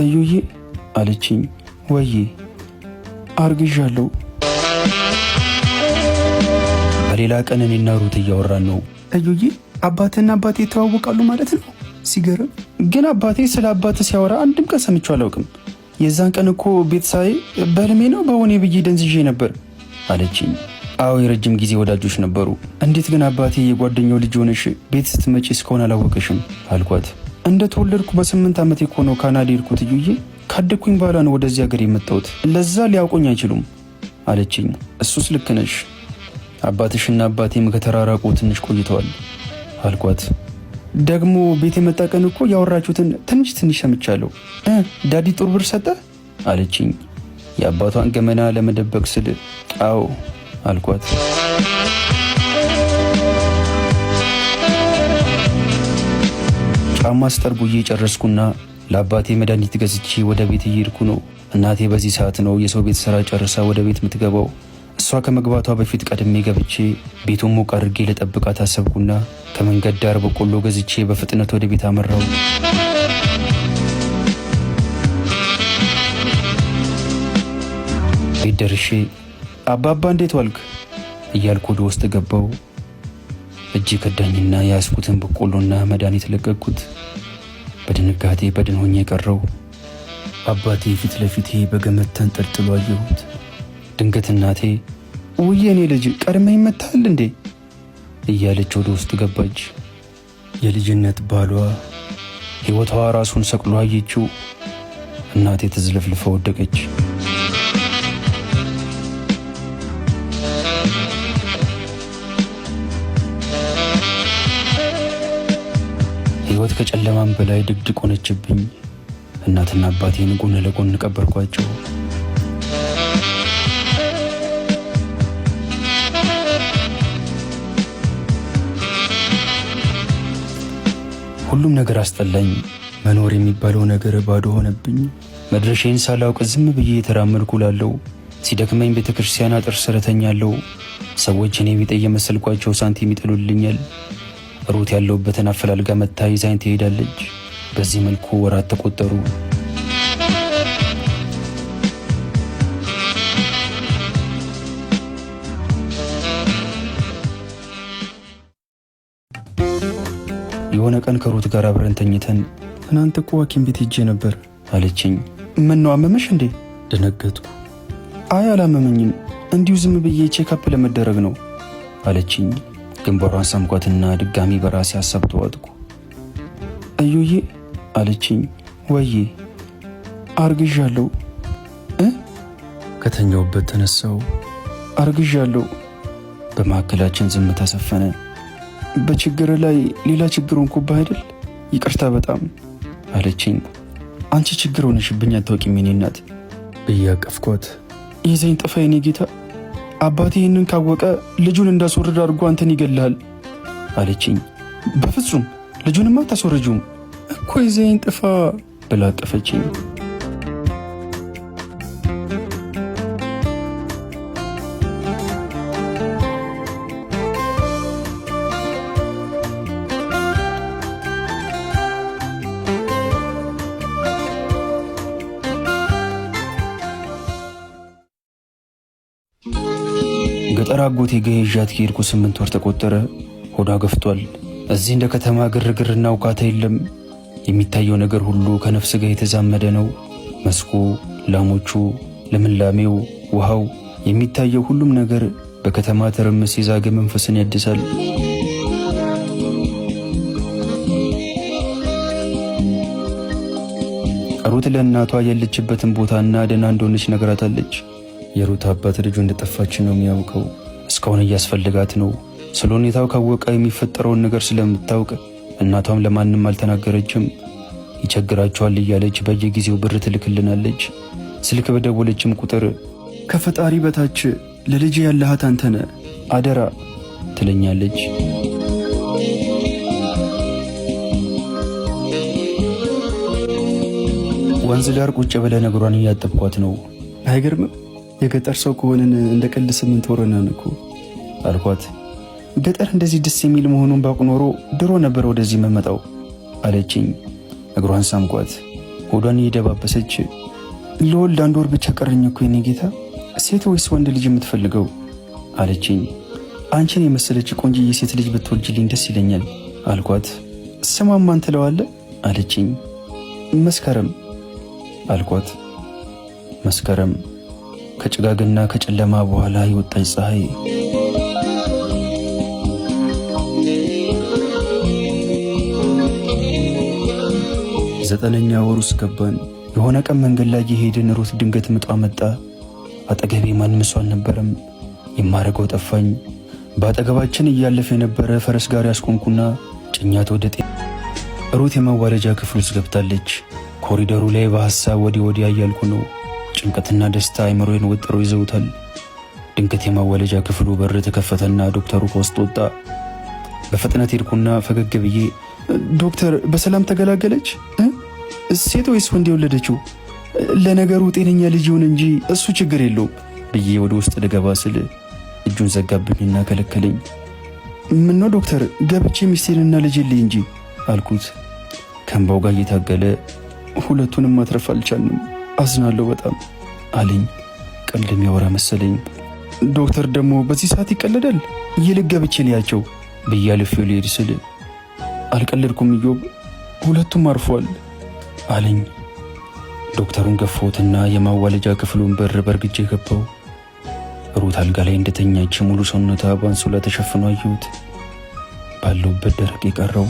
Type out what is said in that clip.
እዩዬ አለችኝ። ወዬ አርግዣለሁ። በሌላ ቀን እኔና ሩት እያወራን ነው። እዩዬ አባትና አባቴ ይተዋወቃሉ ማለት ነው? ሲገርም። ግን አባቴ ስለ አባት ሲያወራ አንድም ቀን ሰምቼው አላውቅም። የዛን ቀን እኮ ቤተሰቤ በህልሜ ነው በሆኔ ብዬ ደንዝዤ ነበር አለችኝ። አዎ የረጅም ጊዜ ወዳጆች ነበሩ። እንዴት ግን አባቴ የጓደኛው ልጅ ሆነሽ ቤት ስትመጪ እስካሁን አላወቀሽም አልኳት። እንደተወለድኩ በ8 ዓመቴ እኮ ነው ካናዳ የሄድኩት እዩዬ። ካደግኩኝ በኋላ ነው ወደዚህ ሀገር የመጣሁት። ለዛ ሊያውቁኝ አይችሉም አለችኝ። እሱስ ልክ ነሽ። አባትሽና አባቴም ከተራራቁ ትንሽ ቆይተዋል አልኳት። ደግሞ ቤት የመጣ ቀን እኮ ያወራችሁትን ትንሽ ሰምቻለሁ። ዳዲ ጥሩ ብር ሰጠ አለችኝ። የአባቷን ገመና ለመደበቅ ስል አዎ አልኳት። ጫማ አስጠርጉዬ ጨረስኩና ለአባቴ መድኃኒት ገዝቼ ወደ ቤት እየሄድኩ ነው። እናቴ በዚህ ሰዓት ነው የሰው ቤት ስራ ጨርሳ ወደ ቤት የምትገባው። እሷ ከመግባቷ በፊት ቀድሜ ገብቼ ቤቱን ሞቅ አድርጌ ለጠብቃት አሰብኩና ከመንገድ ዳር በቆሎ ገዝቼ በፍጥነት ወደ ቤት አመራው። ቤት ደርሼ አባባ እንዴት ዋልክ እያልኩ ወደ ውስጥ ገባው። እጅ ከዳኝና ያስኩትን በቆሎና መድኃኒት ለቀቅኩት። በድንጋጤ በድን ሆኜ ቀረው። አባቴ ፊት ለፊቴ በገመድ ተንጠልጥሎ አየሁት። ድንገት እናቴ ውዬ እኔ ልጅ ቀድመ ይመታል እንዴ እያለች ወደ ውስጥ ገባች። የልጅነት ባሏ ሕይወቷ ራሱን ሰቅሎ አየችው። እናቴ ተዝለፍልፈ ወደቀች። ሕይወት ከጨለማም በላይ ድቅድቅ ሆነችብኝ። እናትና አባቴን ጎን ለጎን ቀበርኳቸው። ሁሉም ነገር አስጠላኝ። መኖር የሚባለው ነገር ባዶ ሆነብኝ። መድረሻዬን ሳላውቅ ዝም ብዬ የተራመድኩ ላለው ሲደክመኝ ቤተ ክርስቲያን አጥር ስር ተኛለሁ። ሰዎች እኔ ቢጤ የመሰልኳቸው ሳንቲም ይጥሉልኛል። ሩት ያለውበትን አፈላልጋ መታ ይዛኝ ትሄዳለች። በዚህ መልኩ ወራት ተቆጠሩ። የሆነ ቀን ከሩት ጋር አብረን ተኝተን ትናንት እኮ ሐኪም ቤት ሄጄ ነበር አለችኝ። ምን ነው አመመሽ እንዴ? ደነገጥኩ። አይ አላመመኝም፣ እንዲሁ ዝም ብዬ ቼክአፕ ለመደረግ ነው አለችኝ። ግንባሯን ሳምኳትና ድጋሚ በራሴ ሐሳብ ተዋጥኩ። እዩዬ አለችኝ። ወዬ አርግዣለሁ። ከተኛውበት ተነሳው። አርግዣለሁ። በመካከላችን ዝምታ ሰፈነ። በችግር ላይ ሌላ ችግር ሆንኩብህ አይደል? ይቅርታ በጣም አለችኝ። አንቺ ችግር ሆነሽብኝ አታውቂም የኔ እናት ብዬ አቀፍኳት። ይዘኝ ጥፋ የኔ ጌታ። አባቴ ይህንን ካወቀ ልጁን እንዳስወርድ አድርጎ አንተን ይገልሃል አለችኝ። በፍጹም ልጁንማ አታስወርጂውም እኮ ይዘኝ ጥፋ ብላ አቀፈችኝ። ገጠር አጎቴ ጋ ይዣት ከሄድኩ 8 ወር ተቆጠረ። ሆዷ ገፍቷል። እዚህ እንደ ከተማ ግርግርና ውካታ የለም። የሚታየው ነገር ሁሉ ከነፍስ ጋር የተዛመደ ነው። መስኩ፣ ላሞቹ፣ ልምላሜው፣ ውሃው፣ የሚታየው ሁሉም ነገር በከተማ ትርምስ የዛገ መንፈስን ያድሳል። ሩት ለእናቷ ያለችበትን ቦታና ደህና እንደሆነች ነግራታለች። የሩት አባት ልጁ እንደጠፋች ነው የሚያውቀው። እስካሁን እያስፈልጋት ነው። ስለ ሁኔታው ካወቀ የሚፈጠረውን ነገር ስለምታውቅ እናቷም ለማንም አልተናገረችም። ይቸግራቸዋል እያለች በየጊዜው ብር ትልክልናለች። ስልክ በደወለችም ቁጥር ከፈጣሪ በታች ለልጅ ያለሃት አንተነ አደራ ትለኛለች። ወንዝ ዳር ቁጭ ብለ ነግሯን እያጠብኳት ነው። አይገርምም? የገጠር ሰው ከሆንን እንደ ቀልድ 8 ወር ነን እኮ አልኳት። ገጠር እንደዚህ ደስ የሚል መሆኑን ባውቅ ኖሮ ድሮ ነበር ወደዚህ መመጣው አለችኝ። እግሯን ሳምኳት። ሆዷን እየደባበሰች ለወልድ 1 ወር ብቻ ቀረኝ እኮ የኔ ጌታ፣ ሴት ወይስ ወንድ ልጅ የምትፈልገው አለችኝ። አንቺን የመሰለች ቆንጆዬ ሴት ልጅ ብትወልጅልኝ ደስ ይለኛል አልኳት። ስሟን ማን ትለዋለህ አለችኝ። መስከረም አልኳት። መስከረም ከጭጋግና ከጨለማ በኋላ የወጣች ፀሐይ። 9ኛ ወር ውስጥ ገባን። የሆነ ቀን መንገድ ላይ የሄድን ሩት ድንገት ምጧ መጣ። አጠገቤ ማንም ሰው አልነበረም። የማረገው ጠፋኝ። በአጠገባችን እያለፈ የነበረ ፈረስ ጋር ያስቆምኩና ጭኛት ወደ ሩት የመዋለጃ ክፍል ውስጥ ገብታለች። ኮሪደሩ ላይ በሐሳብ ወዲህ ወዲያ እያልኩ ነው። ጭንቀትና ደስታ አይምሮዬን ወጥረው ይዘውታል። ድንገት የመዋለጃ ክፍሉ በር ተከፈተና ዶክተሩ ከውስጥ ወጣ። በፍጥነት ሄድኩና ፈገግ ብዬ ዶክተር በሰላም ተገላገለች? ሴት ወይስ ወንድ የወለደችው? ለነገሩ ጤነኛ ልጅ ይሁን እንጂ እሱ ችግር የለውም ብዬ ወደ ውስጥ ልገባ ስል እጁን ዘጋብኝና ከለከለኝ። ምነው ዶክተር ገብቼ ሚስቴንና ልጄን ልይ እንጂ አልኩት። ከእንባው ጋር እየታገለ ሁለቱንም ማትረፍ አልቻልንም፣ አዝናለሁ በጣም አለኝ። ቀልድ የሚያወራ መሰለኝ። ዶክተር ደግሞ በዚህ ሰዓት ይቀለዳል? ይልቅ ገብቼ ልያቸው ብዬ አልፌው ልሄድ ስል አልቀለድኩም ኢዮብ፣ ሁለቱም አርፏል አለኝ። ዶክተሩን ገፋሁትና የማዋለጃ ክፍሉን በር በርግጄ ገባው። ሩት አልጋ ላይ እንደተኛች ሙሉ ሰውነቷ በአንሶላ ተሸፍኖ አየሁት። ባለውበት ደረቅ የቀረው